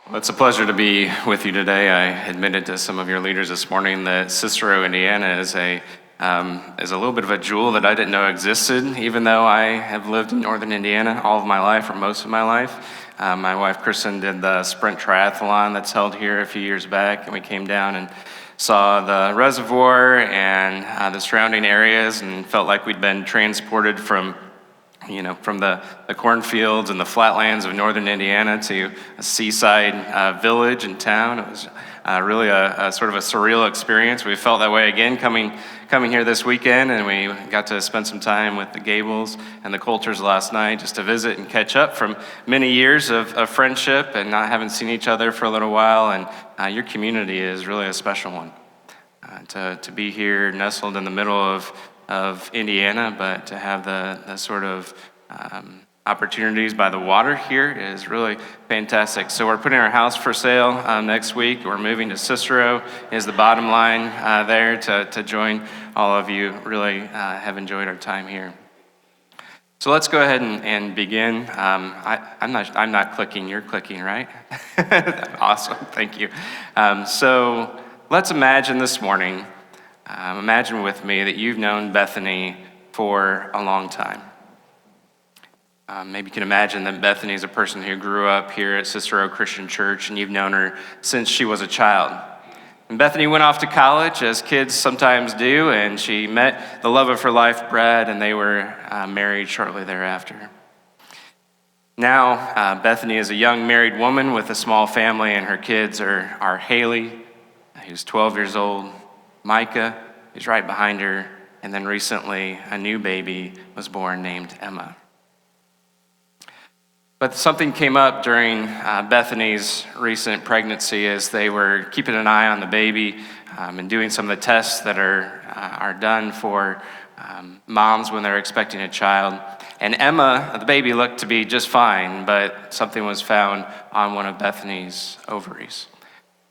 Well, it's a pleasure to be with you today. I admitted to some of your leaders this morning that Cicero, Indiana is a little bit of a jewel that I didn't know existed, even though I have lived in northern Indiana all of my life, or most of my life. My wife, Kristen, did the sprint triathlon that's held here a few years back, and we came down and saw the reservoir and the surrounding areas and felt like we'd been transported from the cornfields and the flatlands of northern Indiana to a seaside village and town. It was really a sort of a surreal experience. We felt that way again coming here this weekend, and we got to spend some time with the Gables and the Coulters last night just to visit and catch up from many years of friendship and not having seen each other for a little while. And your community is really a special one. To be here nestled in the middle of Indiana, but to have the sort of opportunities by the water here is really fantastic. So we're putting our house for sale next week. We're moving to Cicero is the bottom line there to join all of you. Really have enjoyed our time here. So let's go ahead and begin. I'm not clicking, you're clicking, right? Awesome, thank you. So let's imagine this morning, imagine with me that you've known Bethany for a long time. Maybe you can imagine that Bethany is a person who grew up here at Cicero Christian Church, and you've known her since she was a child. And Bethany went off to college, as kids sometimes do, and she met the love of her life, Brad, and they were married shortly thereafter. Now, Bethany is a young married woman with a small family, and her kids are Haley, who's 12 years old, Micah, who's right behind her, and then recently a new baby was born named Emma. But something came up during Bethany's recent pregnancy as they were keeping an eye on the baby and doing some of the tests that are done for moms when they're expecting a child. And Emma, the baby, looked to be just fine, but something was found on one of Bethany's ovaries.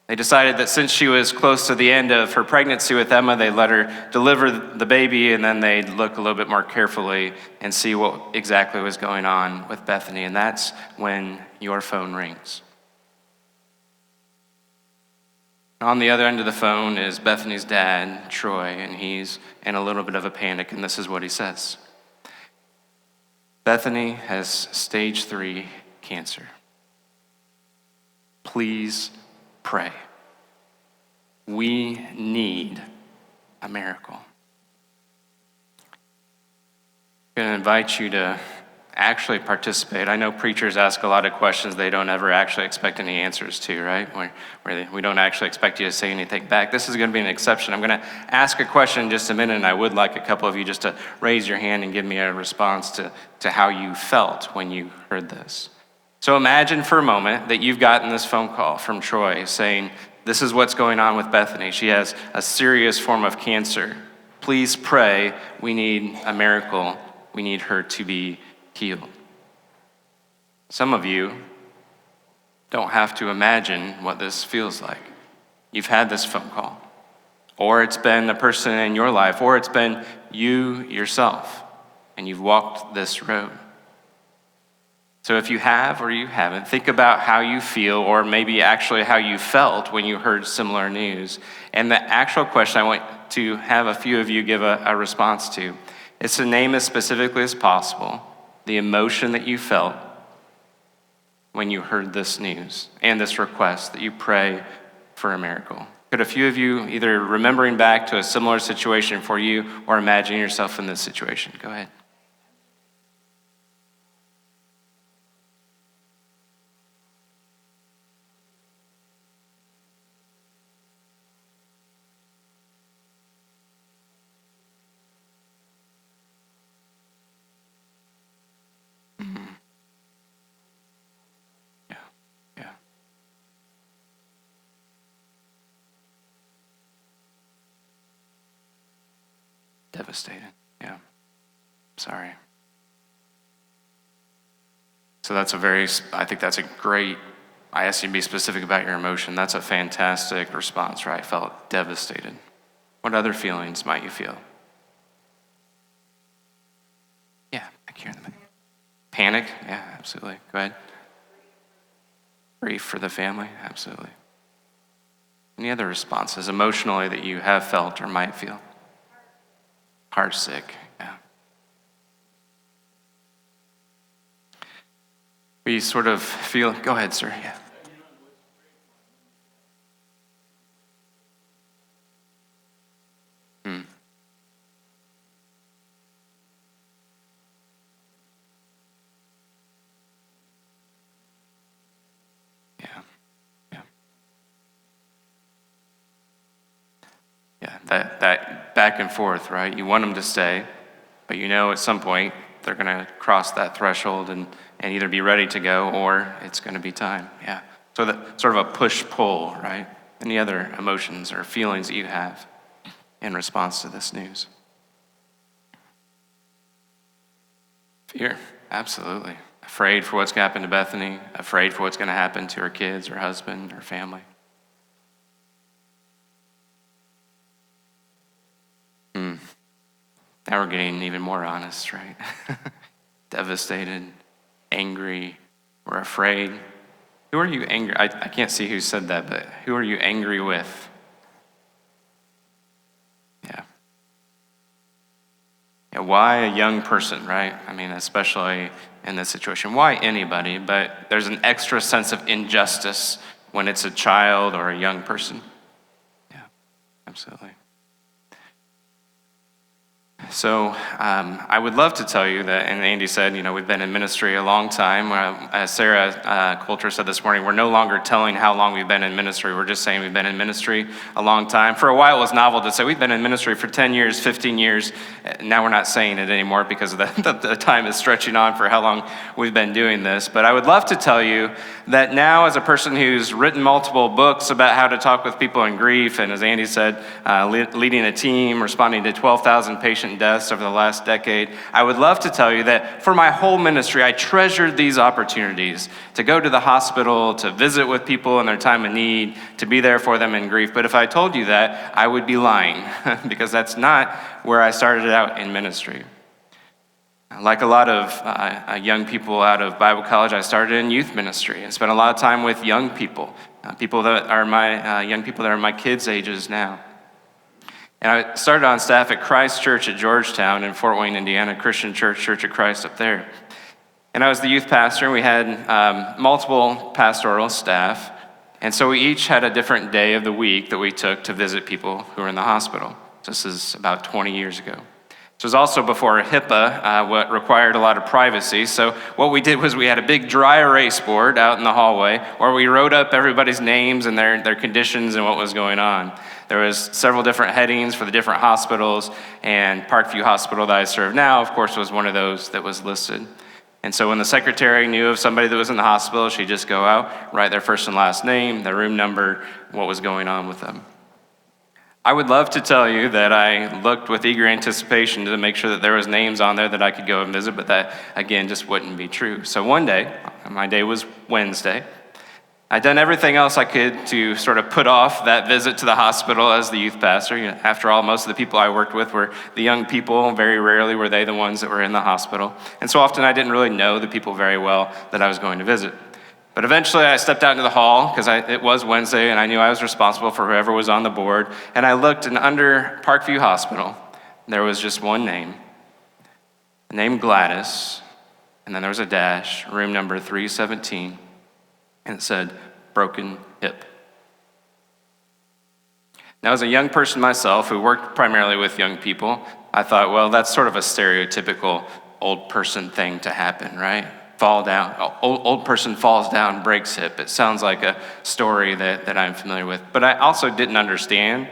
They decided that since she was close to the end of her pregnancy with Emma, they'd let her deliver the baby, and then they'd look a little bit more carefully and see what exactly was going on with Bethany. And that's when your phone rings. On the other end of the phone is Bethany's dad, Troy, and he's in a little bit of a panic, and this is what he says. Bethany has stage 3 cancer. Please pray. We need a miracle. I'm going to invite you to actually participate. I know preachers ask a lot of questions they don't ever actually expect any answers to, right? Where we don't actually expect you to say anything back. This is going to be an exception. I'm going to ask a question in just a minute, and I would like a couple of you just to raise your hand and give me a response to how you felt when you heard this. So imagine for a moment that you've gotten this phone call from Troy saying, this is what's going on with Bethany. She has a serious form of cancer. Please pray. We need a miracle. We need her to be healed. Some of you don't have to imagine what this feels like. You've had this phone call, or it's been a person in your life, or it's been you yourself, and you've walked this road. So if you have or you haven't, think about how you feel, or maybe actually how you felt when you heard similar news. And the actual question I want to have a few of you give a response to is to name as specifically as possible the emotion that you felt when you heard this news and this request that you pray for a miracle. Could a few of you either remembering back to a similar situation for you or imagine yourself in this situation? Go ahead. Devastated. Yeah. Sorry. So I think that's a great, I asked you to be specific about your emotion. That's a fantastic response, right? Felt devastated. What other feelings might you feel? Yeah, back here in the middle. Panic? Yeah, absolutely. Go ahead. Grief for the family, absolutely. Any other responses emotionally that you have felt or might feel? Heartsick, yeah. We sort of feel, go ahead, sir, yeah. Hmm. Yeah, yeah. Yeah, that back and forth, right? You want them to stay, but you know at some point they're going to cross that threshold and either be ready to go or it's going to be time. Yeah. So that sort of a push-pull, right? Any other emotions or feelings that you have in response to this news? Fear, absolutely. Afraid for what's going to happen to Bethany, afraid for what's going to happen to her kids, her husband, her family. Now we're getting even more honest, right? Devastated, angry, we're afraid. Who are you angry? I can't see who said that, but who are you angry with? Yeah. Yeah, why a young person, right? I mean, especially in this situation. Why anybody? But there's an extra sense of injustice when it's a child or a young person. Yeah, absolutely. So I would love to tell you that, and Andy said, we've been in ministry a long time. As Sarah Coulter said this morning, we're no longer telling how long we've been in ministry. We're just saying we've been in ministry a long time. For a while, it was novel to say we've been in ministry for 10 years, 15 years. Now we're not saying it anymore because the time is stretching on for how long we've been doing this. But I would love to tell you that now, as a person who's written multiple books about how to talk with people in grief, and as Andy said, leading a team, responding to 12,000 patient deaths over the last decade, I would love to tell you that for my whole ministry, I treasured these opportunities to go to the hospital, to visit with people in their time of need, to be there for them in grief. But if I told you that, I would be lying because that's not where I started out in ministry. Like a lot of young people out of Bible college, I started in youth ministry and spent a lot of time with young people, people that are my young people that are my kids' ages now. And I started on staff at Christ Church at Georgetown in Fort Wayne, Indiana, Christian Church, Church of Christ up there. And I was the youth pastor, and we had multiple pastoral staff. And so we each had a different day of the week that we took to visit people who were in the hospital. This is about 20 years ago. This was also before HIPAA, what required a lot of privacy. So what we did was we had a big dry erase board out in the hallway where we wrote up everybody's names and their conditions and what was going on. There was several different headings for the different hospitals, and Parkview Hospital that I serve now, of course, was one of those that was listed. And so when the secretary knew of somebody that was in the hospital, she'd just go out, write their first and last name, their room number, what was going on with them. I would love to tell you that I looked with eager anticipation to make sure that there was names on there that I could go and visit, but that, again, just wouldn't be true. So one day, my day was Wednesday, I'd done everything else I could to sort of put off that visit to the hospital as the youth pastor. After all, most of the people I worked with were the young people. Very rarely were they the ones that were in the hospital. And so often I didn't really know the people very well that I was going to visit. But eventually I stepped out into the hall because it was Wednesday and I knew I was responsible for whoever was on the board. And I looked, and under Parkview Hospital, there was just one name, the name Gladys, and then there was a dash, room number 317. And it said, broken hip. Now, as a young person myself who worked primarily with young people, I thought, well, that's sort of a stereotypical old person thing to happen, right? Fall down, old person falls down, breaks hip. It sounds like a story that I'm familiar with. But I also didn't understand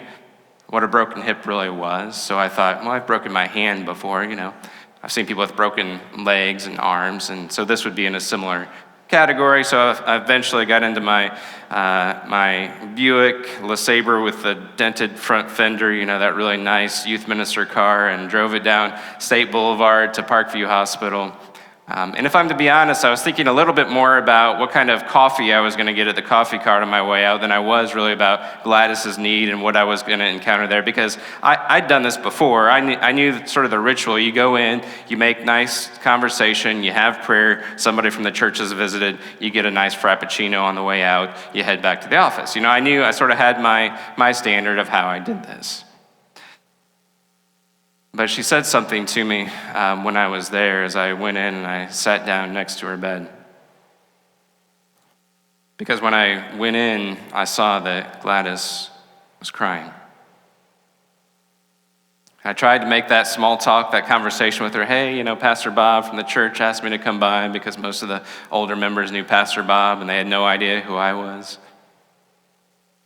what a broken hip really was. So I thought, well, I've broken my hand before, I've seen people with broken legs and arms, and so this would be in a similar category. So I eventually got into my Buick LeSabre with the dented front fender, that really nice youth minister car, and drove it down State Boulevard to Parkview Hospital. And if I'm to be honest, I was thinking a little bit more about what kind of coffee I was going to get at the coffee cart on my way out than I was really about Gladys's need and what I was going to encounter there, because I'd done this before. I knew sort of the ritual. You go in, you make nice conversation, you have prayer, somebody from the church has visited, you get a nice frappuccino on the way out, you head back to the office. I sort of had my standard of how I did this. But she said something to me when I was there as I went in and I sat down next to her bed. Because when I went in, I saw that Gladys was crying. I tried to make that small talk, that conversation with her. Hey, Pastor Bob from the church asked me to come by, because most of the older members knew Pastor Bob and they had no idea who I was.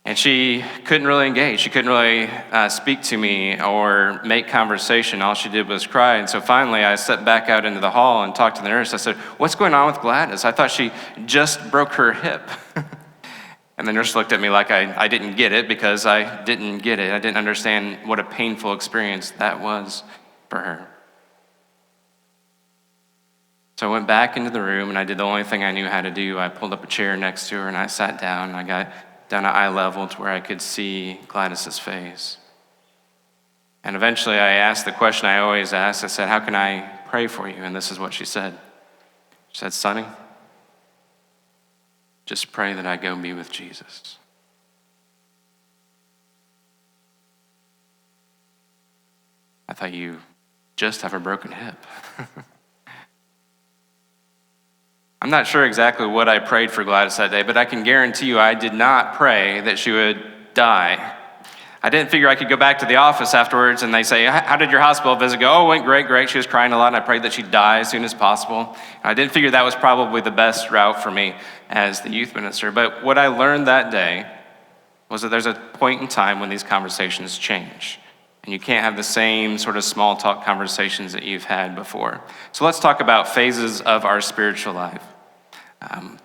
And she couldn't really engage. She couldn't really speak to me or make conversation. All she did was cry. And so finally, I stepped back out into the hall and talked to the nurse. I said, "What's going on with Gladys? I thought she just broke her hip." And the nurse looked at me like I didn't get it, because I didn't get it. I didn't understand what a painful experience that was for her. So I went back into the room and I did the only thing I knew how to do. I pulled up a chair next to her and I sat down and I got down at eye level to where I could see Gladys's face. And eventually I asked the question I always ask. I said, "How can I pray for you?" And this is what she said. She said, "Sonny, just pray that I go be with Jesus." I thought, you just have a broken hip. I'm not sure exactly what I prayed for Gladys that day, but I can guarantee you I did not pray that she would die. I didn't figure I could go back to the office afterwards and they say, "How did your hospital visit go?" "Oh, it went great. She was crying a lot, and I prayed that she'd die as soon as possible." I didn't figure that was probably the best route for me as the youth minister. But what I learned that day was that there's a point in time when these conversations change. And you can't have the same sort of small talk conversations that you've had before. So let's talk about phases of our spiritual life.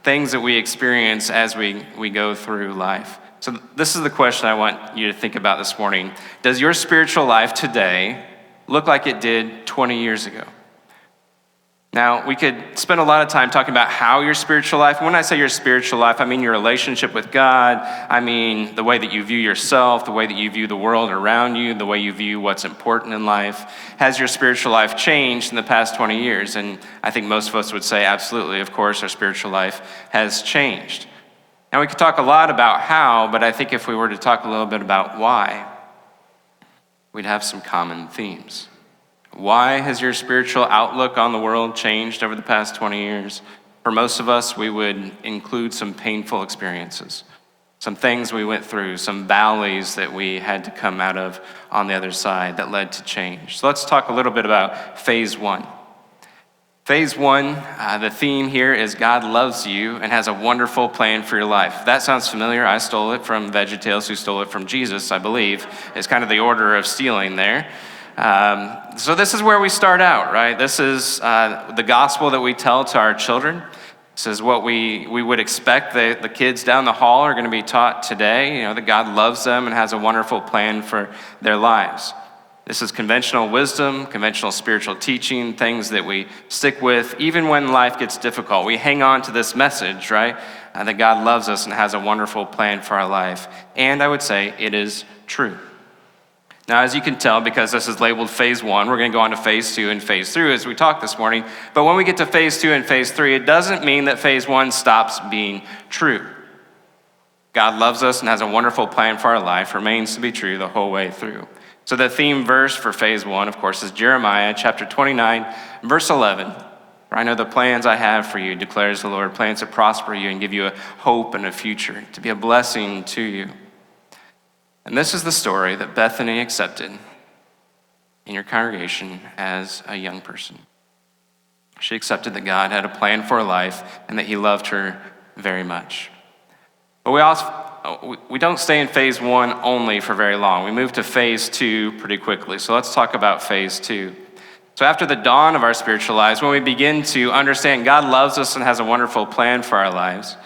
Things that we experience as we go through life. So this is the question I want you to think about this morning. Does your spiritual life today look like it did 20 years ago? Now, we could spend a lot of time talking about how your spiritual life, and when I say your spiritual life, I mean your relationship with God, I mean the way that you view yourself, the way that you view the world around you, the way you view what's important in life. Has your spiritual life changed in the past 20 years? And I think most of us would say absolutely, of course, our spiritual life has changed. Now, we could talk a lot about how, but I think if we were to talk a little bit about why, we'd have some common themes. Why has your spiritual outlook on the world changed over the past 20 years? For most of us, we would include some painful experiences, some things we went through, some valleys that we had to come out of on the other side that led to change. So let's talk a little bit about phase one. Phase one, the theme here is God loves you and has a wonderful plan for your life. If that sounds familiar, I stole it from VeggieTales, who stole it from Jesus, I believe. It's kind of the order of stealing there. So this is where we start out, right? This is the gospel that we tell to our children. This is what we would expect the kids down the hall are going to be taught today, that God loves them and has a wonderful plan for their lives. This is conventional wisdom, conventional spiritual teaching, things that we stick with even when life gets difficult. We hang on to this message, right? That God loves us and has a wonderful plan for our life. And I would say it is true. Now, as you can tell, because this is labeled phase one, we're going to go on to phase two and phase three as we talk this morning. But when we get to phase two and phase three, it doesn't mean that phase one stops being true. God loves us and has a wonderful plan for our life, remains to be true the whole way through. So the theme verse for phase one, of course, is Jeremiah chapter 29, verse 11. "For I know the plans I have for you, declares the Lord, plans to prosper you and give you a hope and a future, to be a blessing to you." And this is the story that Bethany accepted in your congregation as a young person. She accepted that God had a plan for her life and that he loved her very much. But we don't stay in phase one only for very long. We move to phase two pretty quickly. So let's talk about phase two. So after the dawn of our spiritual lives, when we begin to understand God loves us and has a wonderful plan for our lives,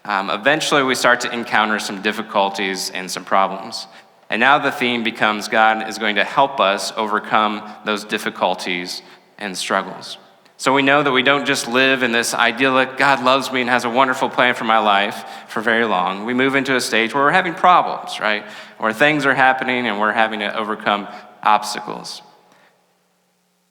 eventually we start to encounter some difficulties and some problems. And now the theme becomes God is going to help us overcome those difficulties and struggles. So we know that we don't just live in this idyllic, God loves me and has a wonderful plan for my life for very long. We move into a stage where we're having problems, right? Where things are happening and we're having to overcome obstacles.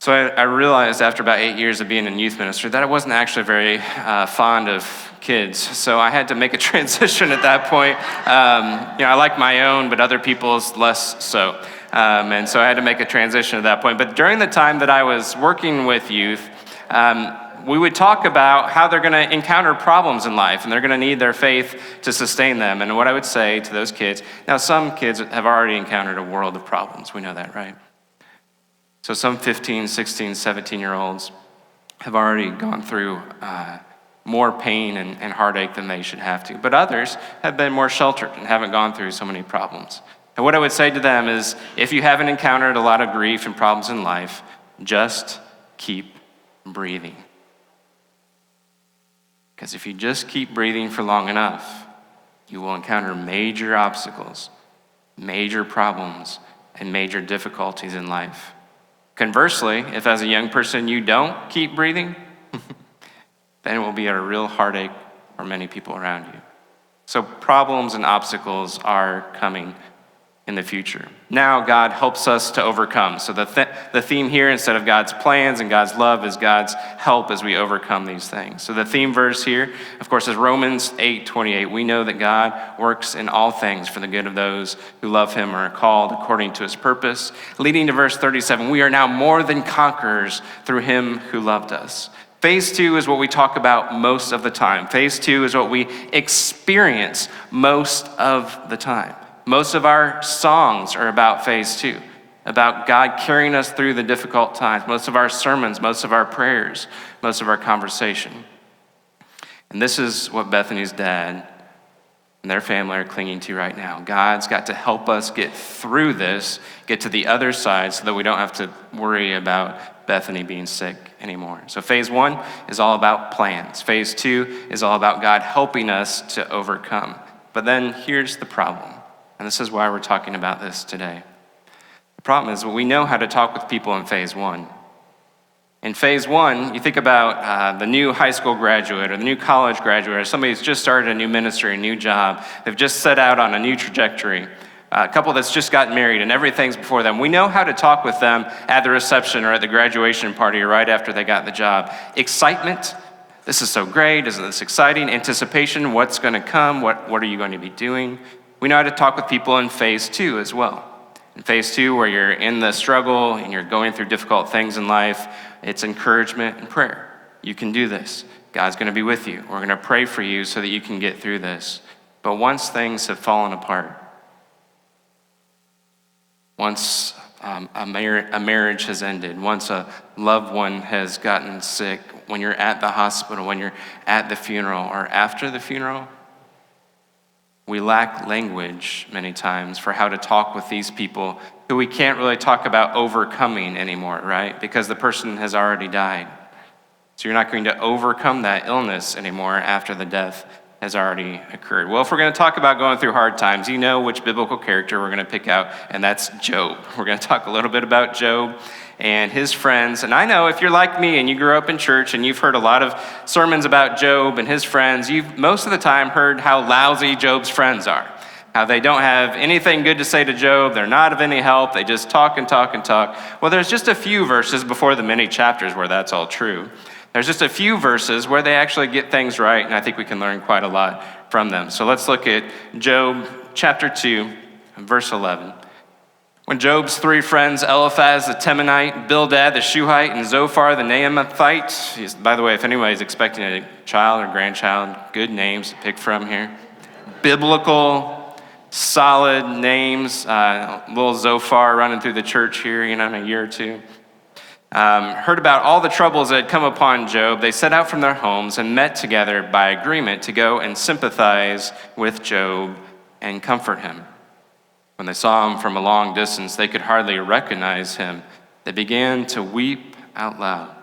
So I realized after about 8 years of being in youth ministry that I wasn't actually very fond of kids. So I had to make a transition at that point. I like my own, but other people's less so. And so I had to make a transition at that point. But during the time that I was working with youth, we would talk about how they're going to encounter problems in life and they're going to need their faith to sustain them. And what I would say to those kids, now some kids have already encountered a world of problems. We know that, right? So some 15, 16, 17-year-olds have already gone through more pain and heartache than they should have to. But others have been more sheltered and haven't gone through so many problems. And what I would say to them is, if you haven't encountered a lot of grief and problems in life, just keep breathing. Because if you just keep breathing for long enough, you will encounter major obstacles, major problems, and major difficulties in life. Conversely, if as a young person you don't keep breathing, then it will be a real heartache for many people around you. So problems and obstacles are coming in the future. Now God helps us to overcome. So the theme here, instead of God's plans and God's love, is God's help as we overcome these things. So the theme verse here, of course, is Romans 8:28. We know that God works in all things for the good of those who love him or are called according to his purpose. Leading to verse 37, we are now more than conquerors through him who loved us. Phase 2 is what we talk about most of the time. Phase 2 is what we experience most of the time. Most of our songs are about phase 2, about God carrying us through the difficult times. Most of our sermons, most of our prayers, most of our conversation. And this is what Bethany's dad and their family are clinging to right now. God's got to help us get through this, get to the other side so that we don't have to worry about Bethany being sick anymore. So phase 1 is all about plans. Phase 2 is all about God helping us to overcome. But then here's the problem. And this is why we're talking about this today. The problem is we know how to talk with people in phase 1. In phase 1, you think about the new high school graduate or the new college graduate or somebody who's just started a new ministry, a new job. They've just set out on a new trajectory. A couple that's just gotten married and everything's before them. We know how to talk with them at the reception or at the graduation party or right after they got the job. Excitement, this is so great, isn't this exciting? Anticipation, what's going to come? What are you going to be doing? We know how to talk with people in phase 2 as well. In phase 2, where you're in the struggle and you're going through difficult things in life, it's encouragement and prayer. You can do this. God's going to be with you. We're going to pray for you so that you can get through this. But once things have fallen apart, once a marriage has ended, once a loved one has gotten sick, when you're at the hospital, when you're at the funeral or after the funeral, we lack language many times for how to talk with these people who we can't really talk about overcoming anymore, right? Because the person has already died. So you're not going to overcome that illness anymore after the death has already occurred. Well, if we're going to talk about going through hard times, you know which biblical character we're going to pick out, and that's Job. We're going to talk a little bit about Job and his friends. And I know if you're like me and you grew up in church and you've heard a lot of sermons about Job and his friends, you've most of the time heard how lousy Job's friends are, how they don't have anything good to say to Job, they're not of any help, they just talk and talk and talk. Well, there's just a few verses before the many chapters where that's all true. There's just a few verses where they actually get things right, and I think we can learn quite a lot from them. So let's look at Job chapter 2, verse 11. When Job's 3 friends, Eliphaz the Temanite, Bildad the Shuhite, and Zophar the Naamathite, by the way, if anybody's expecting a child or grandchild, good names to pick from here. Biblical, solid names. Little Zophar running through the church here, in a year or two. Heard about all the troubles that had come upon Job. They set out from their homes and met together by agreement to go and sympathize with Job and comfort him. When they saw him from a long distance, they could hardly recognize him. They began to weep out loud,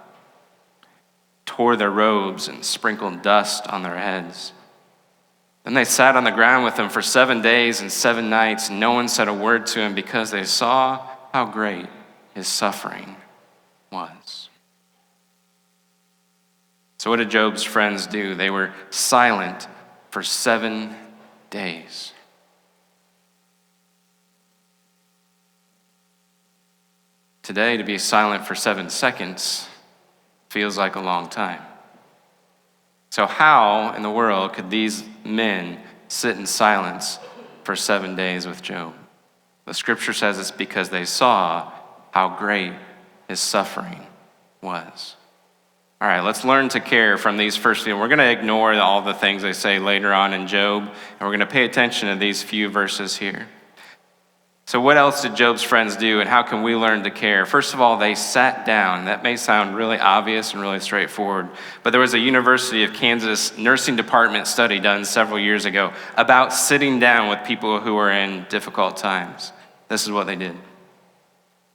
tore their robes, and sprinkled dust on their heads. Then they sat on the ground with him for 7 days and 7 nights. No one said a word to him because they saw how great his suffering was. So what did Job's friends do? They were silent for 7 days. Today, to be silent for 7 seconds feels like a long time. So how in the world could these men sit in silence for 7 days with Job? The scripture says it's because they saw how great his suffering was. All right, let's learn to care from these first few. We're going to ignore all the things they say later on in Job, and we're going to pay attention to these few verses here. So what else did Job's friends do, and how can we learn to care? First of all, they sat down. That may sound really obvious and really straightforward, but there was a University of Kansas nursing department study done several years ago about sitting down with people who are in difficult times. This is what they did.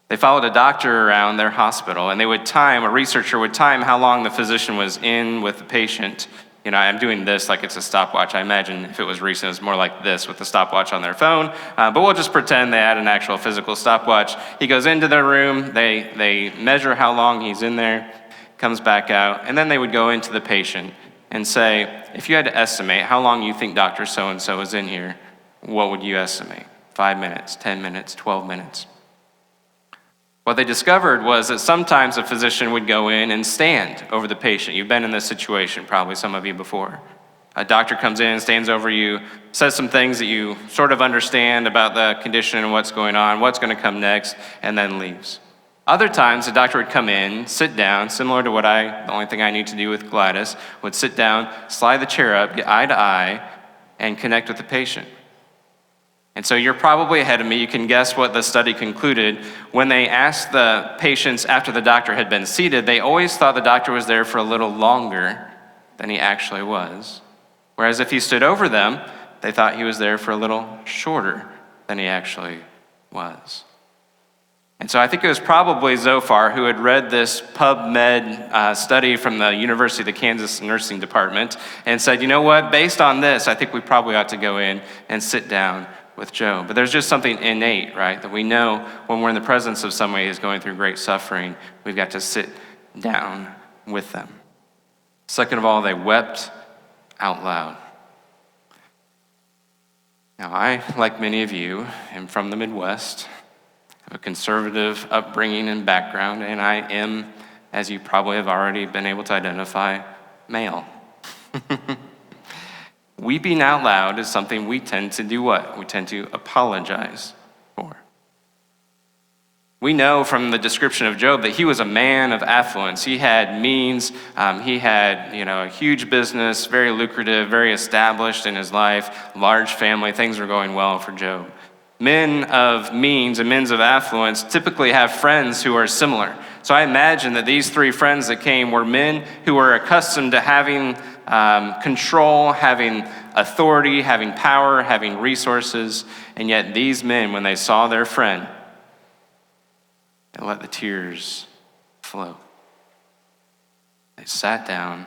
They followed a doctor around their hospital, and a researcher would time how long the physician was in with the patient. I'm doing this like it's a stopwatch. I imagine if it was recent, it was more like this with the stopwatch on their phone. But we'll just pretend they had an actual physical stopwatch. He goes into their room. They measure how long he's in there, comes back out, and then they would go into the patient and say, if you had to estimate how long you think Dr. So-and-so is in here, what would you estimate? 5 minutes, 10 minutes, 12 minutes. What they discovered was that sometimes a physician would go in and stand over the patient. You've been in this situation, probably some of you before. A doctor comes in, stands over you, says some things that you sort of understand about the condition and what's going on, what's going to come next, and then leaves. Other times, the doctor would come in, sit down, similar to the only thing I need to do with Gladys, would sit down, slide the chair up, get eye to eye, and connect with the patient. And so you're probably ahead of me. You can guess what the study concluded. When they asked the patients after the doctor had been seated, they always thought the doctor was there for a little longer than he actually was. Whereas if he stood over them, they thought he was there for a little shorter than he actually was. And so I think it was probably Zophar who had read this PubMed study from the University of the Kansas Nursing Department and said, you know what, based on this, I think we probably ought to go in and sit down with Job. But there's just something innate, right? That we know when we're in the presence of somebody who's going through great suffering, we've got to sit down with them. Second of all, they wept out loud. Now, I, like many of you, am from the Midwest, have a conservative upbringing and background, and I am, as you probably have already been able to identify, male. Weeping out loud is something we tend to do what? We tend to apologize for. We know from the description of Job that he was a man of affluence. He had means. He had, a huge business, very lucrative, very established in his life, large family. Things were going well for Job. Men of means and men of affluence typically have friends who are similar. So I imagine that these three friends that came were men who were accustomed to having control, having authority, having power, having resources. And yet these men, when they saw their friend, they let the tears flow. They sat down.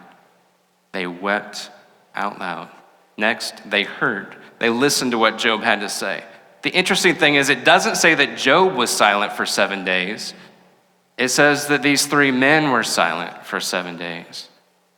They wept out loud. Next, they heard. They listened to what Job had to say. The interesting thing is it doesn't say that Job was silent for 7 days. It says that these three men were silent for 7 days.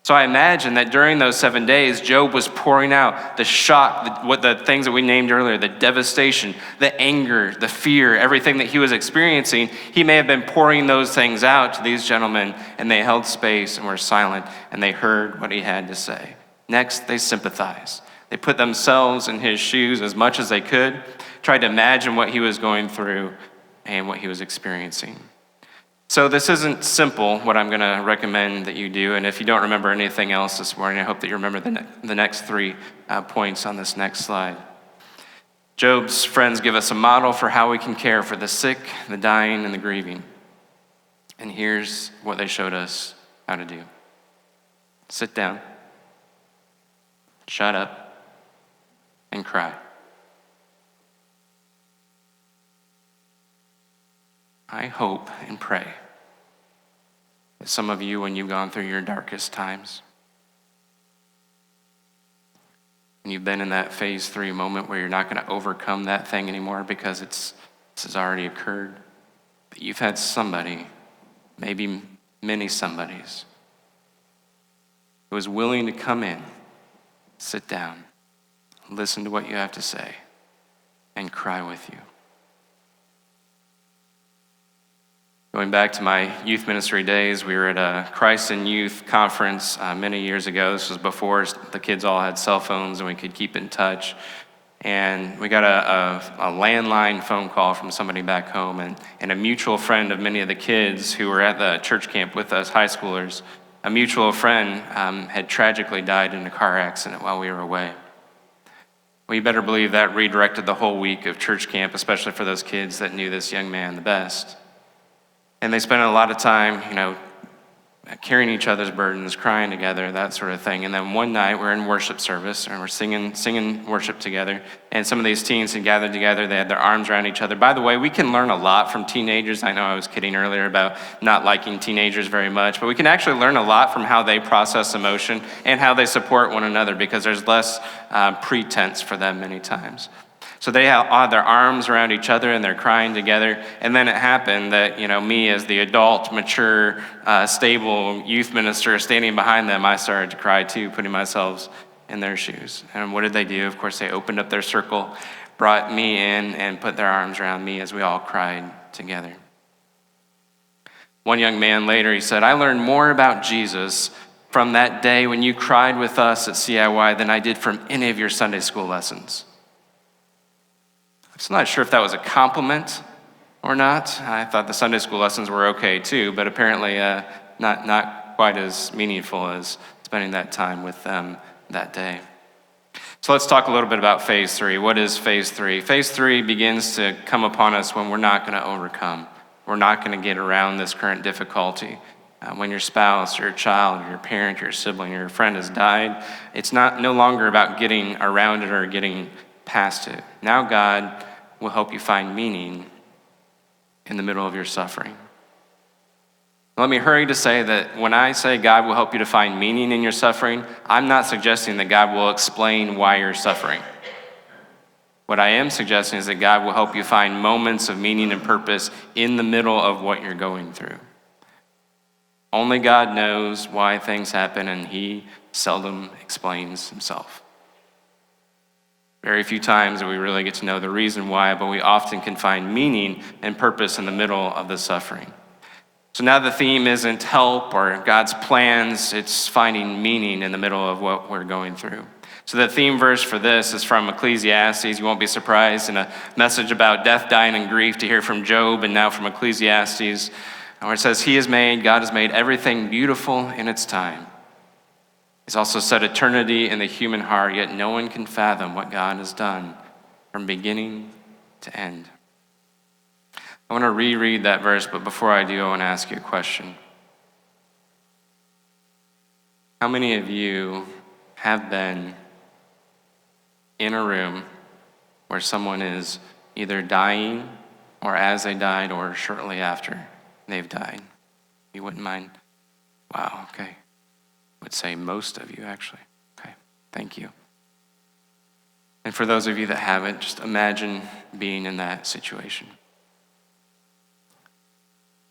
So I imagine that during those 7 days, Job was pouring out the shock, the things that we named earlier, the devastation, the anger, the fear, everything that he was experiencing. He may have been pouring those things out to these gentlemen, and they held space and were silent, and they heard what he had to say. Next, they sympathized. They put themselves in his shoes as much as they could, tried to imagine what he was going through and what he was experiencing. So this isn't simple, what I'm going to recommend that you do. And if you don't remember anything else this morning, I hope that you remember the next 3 points on this next slide. Job's friends give us a model for how we can care for the sick, the dying, and the grieving. And here's what they showed us how to do. Sit down, shut up, and cry. I hope and pray that some of you, when you've gone through your darkest times, and you've been in that phase 3 moment where you're not going to overcome that thing anymore because this has already occurred, that you've had somebody, maybe many somebodies, who is willing to come in, sit down, listen to what you have to say, and cry with you. Going back to my youth ministry days, we were at a Christ in Youth conference many years ago. This was before the kids all had cell phones and we could keep in touch. And we got a landline phone call from somebody back home, and a mutual friend of many of the kids who were at the church camp with us, high schoolers, a mutual friend had tragically died in a car accident while we were away. Well, you better believe that redirected the whole week of church camp, especially for those kids that knew this young man the best. And they spent a lot of time, carrying each other's burdens, crying together, that sort of thing. And then one night we're in worship service and we're singing worship together. And some of these teens had gathered together. They had their arms around each other. By the way, we can learn a lot from teenagers. I know I was kidding earlier about not liking teenagers very much, but we can actually learn a lot from how they process emotion and how they support one another, because there's less pretense for them many times. So they had their arms around each other and they're crying together. And then it happened that, me as the adult, mature, stable youth minister standing behind them, I started to cry too, putting myself in their shoes. And what did they do? Of course, they opened up their circle, brought me in, and put their arms around me as we all cried together. One young man later, he said, "I learned more about Jesus from that day when you cried with us at CIY than I did from any of your Sunday school lessons." I'm not sure if that was a compliment or not. I thought the Sunday school lessons were okay too, but apparently not quite as meaningful as spending that time with them that day. So let's talk a little bit about phase 3. What is phase 3? Phase 3 begins to come upon us when we're not going to overcome. We're not going to get around this current difficulty. When your spouse, your child, your parent, your sibling, your friend has died, it's no longer about getting around it or getting past it. Now God will help you find meaning in the middle of your suffering. Let me hurry to say that when I say God will help you to find meaning in your suffering, I'm not suggesting that God will explain why you're suffering. What I am suggesting is that God will help you find moments of meaning and purpose in the middle of what you're going through. Only God knows why things happen, and He seldom explains Himself. Very few times do we really get to know the reason why, but we often can find meaning and purpose in the middle of the suffering. So now the theme isn't help or God's plans, it's finding meaning in the middle of what we're going through. So the theme verse for this is from Ecclesiastes. You won't be surprised in a message about death, dying, and grief to hear from Job and now from Ecclesiastes, where it says, God has made everything beautiful in its time. He's also set eternity in the human heart, yet no one can fathom what God has done from beginning to end. I want to reread that verse, but before I do, I want to ask you a question. How many of you have been in a room where someone is either dying or as they died or shortly after they've died? You wouldn't mind? Wow, okay. I would say most of you, actually. Okay, thank you. And for those of you that haven't, just imagine being in that situation.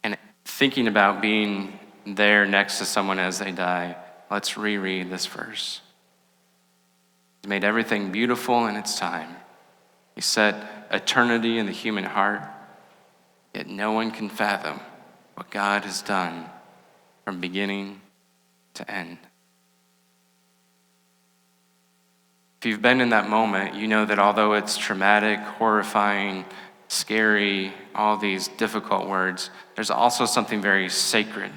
And thinking about being there next to someone as they die, let's reread this verse. He made everything beautiful in its time. He set eternity in the human heart, yet no one can fathom what God has done from beginning to end. If you've been in that moment, you know that although it's traumatic, horrifying, scary, all these difficult words, there's also something very sacred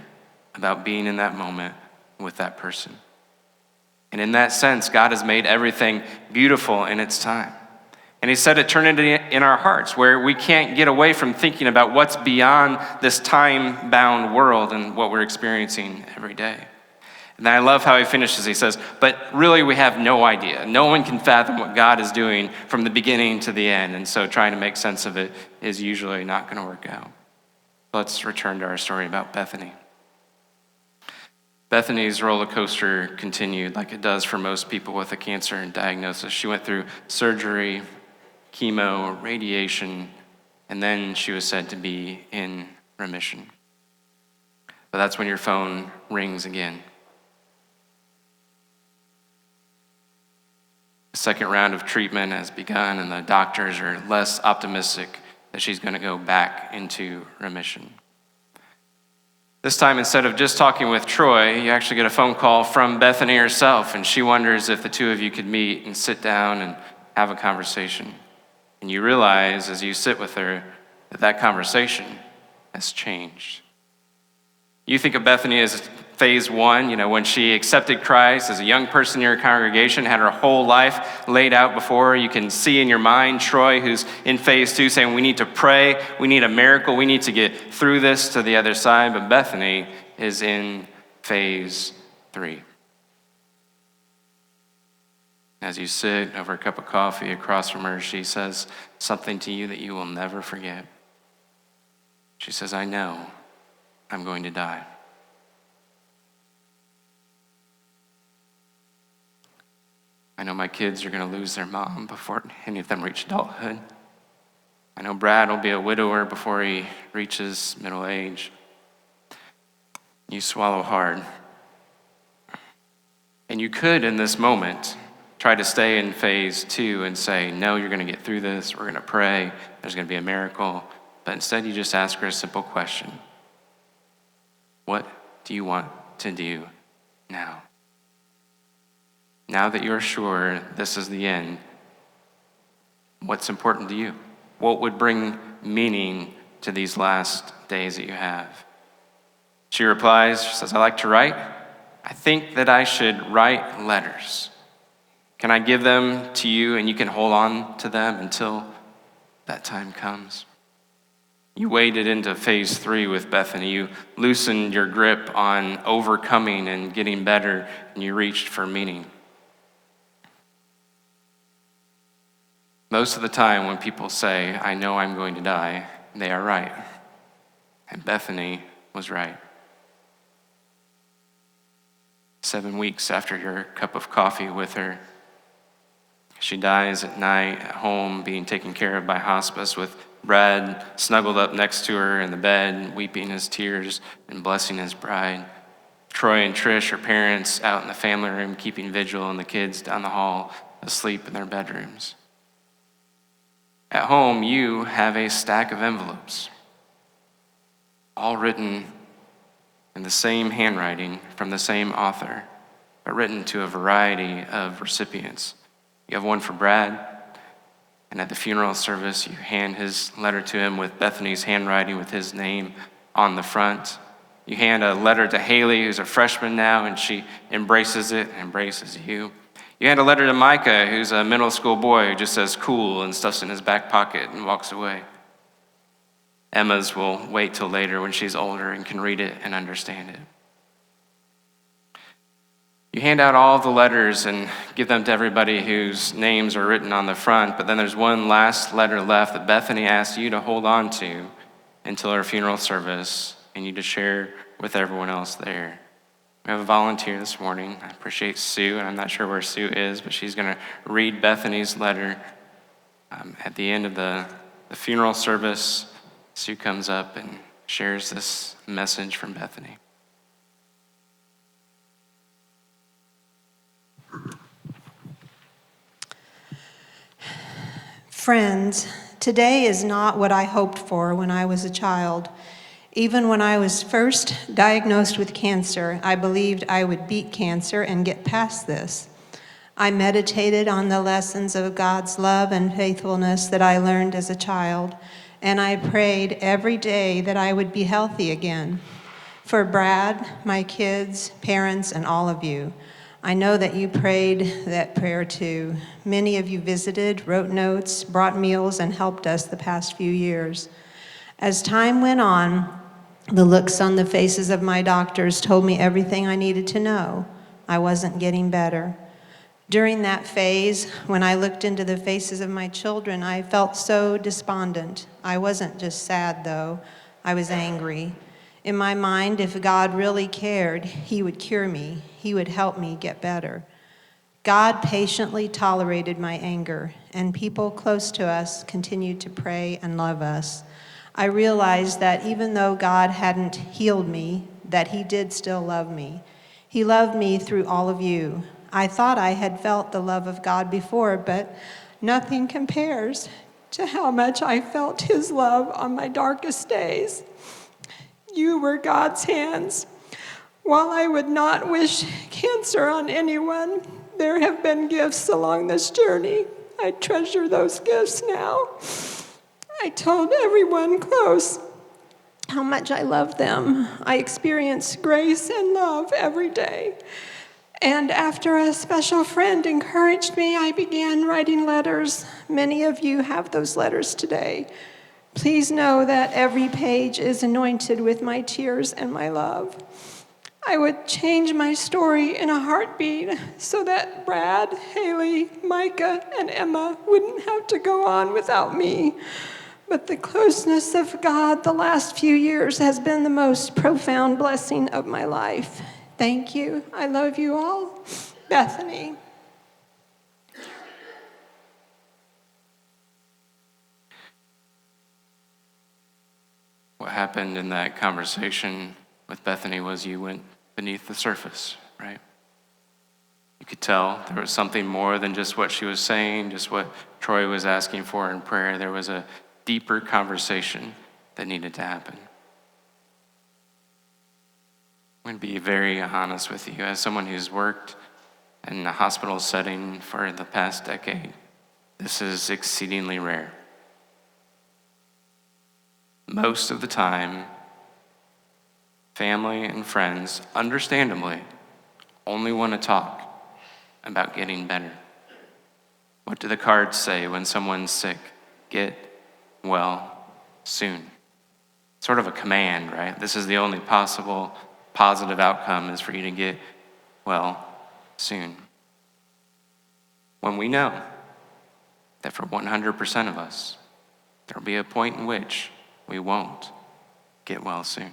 about being in that moment with that person. And in that sense, God has made everything beautiful in its time. And He set eternity in our hearts, where we can't get away from thinking about what's beyond this time-bound world and what we're experiencing every day. And I love how he finishes. He says, but really we have no idea. No one can fathom what God is doing from the beginning to the end. And so trying to make sense of it is usually not going to work out. Let's return to our story about Bethany. Bethany's roller coaster continued like it does for most people with a cancer diagnosis. She went through surgery, chemo, radiation, and then she was said to be in remission. But that's when your phone rings again. The second round of treatment has begun, and the doctors are less optimistic that she's going to go back into remission. This time, instead of just talking with Troy, you actually get a phone call from Bethany herself, and she wonders if the two of you could meet and sit down and have a conversation. And you realize as you sit with her that conversation has changed. You think of Bethany as phase one, when she accepted Christ as a young person in your congregation, had her whole life laid out before her. You can see in your mind Troy, who's in phase two, saying, we need to pray, we need a miracle, we need to get through this to the other side. But Bethany is in phase three. As you sit over a cup of coffee across from her, she says something to you that you will never forget. She says, I know I'm going to die. I know my kids are going to lose their mom before any of them reach adulthood. I know Brad will be a widower before he reaches middle age. You swallow hard. And you could, in this moment, try to stay in phase two and say, no, you're going to get through this. We're going to pray. There's going to be a miracle. But instead, you just ask her a simple question. What do you want to do now? Now that you're sure this is the end, what's important to you? What would bring meaning to these last days that you have? She replies, she says, I like to write. I think that I should write letters. Can I give them to you and you can hold on to them until that time comes? You waded into phase three with Bethany. You loosened your grip on overcoming and getting better, and you reached for meaning. Most of the time when people say, I know I'm going to die, they are right. And Bethany was right. 7 weeks after your cup of coffee with her, she dies at night at home, being taken care of by hospice, with Brad snuggled up next to her in the bed, weeping his tears and blessing his bride. Troy and Trish, her parents, out in the family room keeping vigil, and the kids down the hall asleep in their bedrooms. At home, you have a stack of envelopes, all written in the same handwriting from the same author, but written to a variety of recipients. You have one for Brad, and at the funeral service, you hand his letter to him with Bethany's handwriting with his name on the front. You hand a letter to Haley, who's a freshman now, and she embraces it and embraces you. You hand a letter to Micah, who's a middle school boy who just says cool and stuffs in his back pocket and walks away. Emma's will wait till later when she's older and can read it and understand it. You hand out all the letters and give them to everybody whose names are written on the front, but then there's one last letter left that Bethany asked you to hold on to until her funeral service and you to share with everyone else there. We have a volunteer this morning. I appreciate Sue, and I'm not sure where Sue is, but she's going to read Bethany's letter at the end of the funeral service. Sue comes up and shares this message from Bethany. Friends, today is not what I hoped for when I was a child. Even when I was first diagnosed with cancer, I believed I would beat cancer and get past this. I meditated on the lessons of God's love and faithfulness that I learned as a child, and I prayed every day that I would be healthy again. For Brad, my kids, parents, and all of you, I know that you prayed that prayer too. Many of you visited, wrote notes, brought meals, and helped us the past few years. As time went on, the looks on the faces of my doctors told me everything I needed to know. I wasn't getting better. During that phase, when I looked into the faces of my children, I felt so despondent. I wasn't just sad, though. I was angry. In my mind, if God really cared, He would cure me. He would help me get better. God patiently tolerated my anger, and people close to us continued to pray and love us. I realized that even though God hadn't healed me, that He did still love me. He loved me through all of you. I thought I had felt the love of God before, but nothing compares to how much I felt his love on my darkest days. You were God's hands. While I would not wish cancer on anyone, there have been gifts along this journey. I treasure those gifts now. I told everyone close how much I love them. I experience grace and love every day. And after a special friend encouraged me, I began writing letters. Many of you have those letters today. Please know that every page is anointed with my tears and my love. I would change my story in a heartbeat so that Brad, Haley, Micah, and Emma wouldn't have to go on without me. But the closeness of God the last few years has been the most profound blessing of my life. Thank you. I love you all. Bethany. What happened in that conversation with Bethany was you went beneath the surface, right? You could tell there was something more than just what she was saying, just what Troy was asking for in prayer. There was a deeper conversation that needed to happen. I'm going to be very honest with you. As someone who's worked in a hospital setting for the past decade, this is exceedingly rare. Most of the time, family and friends, understandably, only want to talk about getting better. What do the cards say when someone's sick? Get well soon. Sort of a command, right? This is the only possible positive outcome, is for you to get well soon. When we know that for 100% of us, there'll be a point in which we won't get well soon.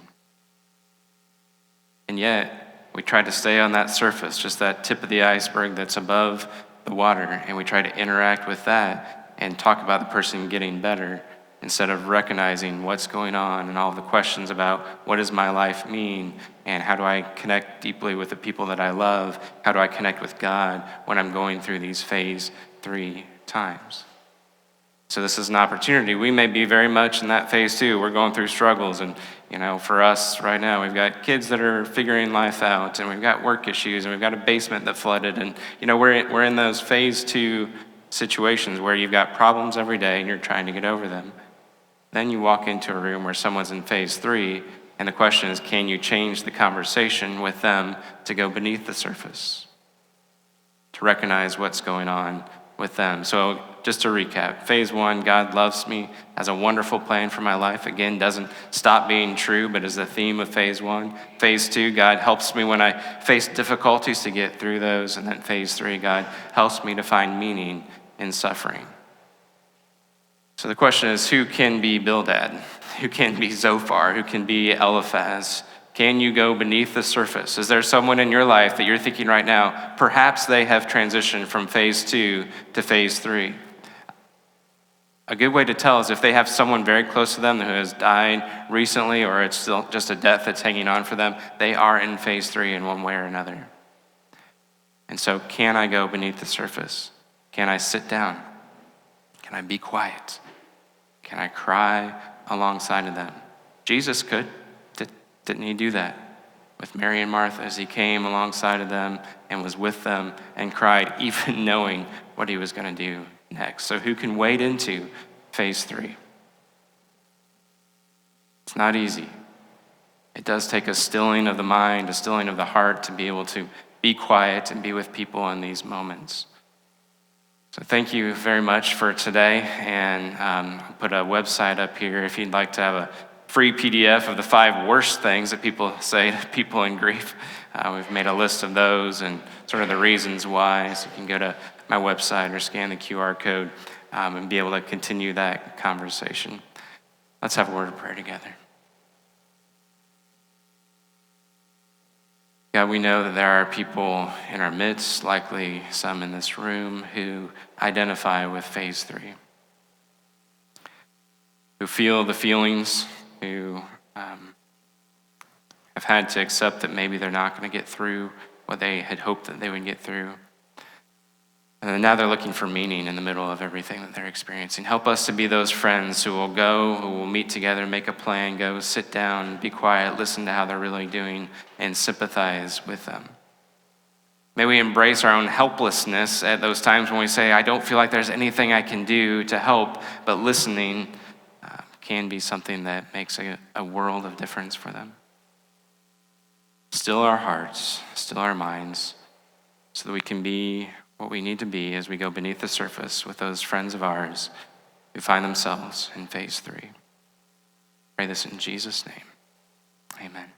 And yet, we try to stay on that surface, just that tip of the iceberg that's above the water, and we try to interact with that and talk about the person getting better instead of recognizing what's going on and all the questions about what does my life mean and how do I connect deeply with the people that I love? How do I connect with God when I'm going through these phase 3 times? So this is an opportunity. We may be very much in that phase 2. We're going through struggles, and for us right now, we've got kids that are figuring life out, and we've got work issues, and we've got a basement that flooded, and we're in those phase 2 situations where you've got problems every day and you're trying to get over them. Then you walk into a room where someone's in phase 3, and the question is, can you change the conversation with them to go beneath the surface, to recognize what's going on with them? So just to recap, phase 1, God loves me, has a wonderful plan for my life. Again, doesn't stop being true, but is the theme of phase 1. Phase 2, God helps me when I face difficulties to get through those. And then phase 3, God helps me to find meaning in suffering. So the question is, who can be Bildad? Who can be Zophar? Who can be Eliphaz? Can you go beneath the surface? Is there someone in your life that you're thinking right now, perhaps they have transitioned from phase 2 to phase 3? A good way to tell is if they have someone very close to them who has died recently, or it's still just a death that's hanging on for them, they are in phase 3 in one way or another. And so can I go beneath the surface? Can I sit down? Can I be quiet? Can I cry alongside of them? Jesus could. Didn't he do that with Mary and Martha as he came alongside of them and was with them and cried, even knowing what he was going to do next? So who can wade into phase 3? It's not easy. It does take a stilling of the mind, a stilling of the heart to be able to be quiet and be with people in these moments. So thank you very much for today, and I'll put a website up here if you'd like to have a free PDF of the 5 worst things that people say to people in grief. We've made a list of those and sort of the reasons why, so you can go to my website or scan the QR code and be able to continue that conversation. Let's have a word of prayer together. God, we know that there are people in our midst, likely some in this room, who identify with phase 3, who feel the feelings, who have had to accept that maybe they're not going to get through what they had hoped that they would get through. And now they're looking for meaning in the middle of everything that they're experiencing. Help us to be those friends who will go, who will meet together, make a plan, go sit down, be quiet, listen to how they're really doing, and sympathize with them. May we embrace our own helplessness at those times when we say, I don't feel like there's anything I can do to help, but listening can be something that makes a world of difference for them. Still our hearts, still our minds, so that we can be what we need to be as we go beneath the surface with those friends of ours who find themselves in phase 3. Pray this in Jesus' name. Amen.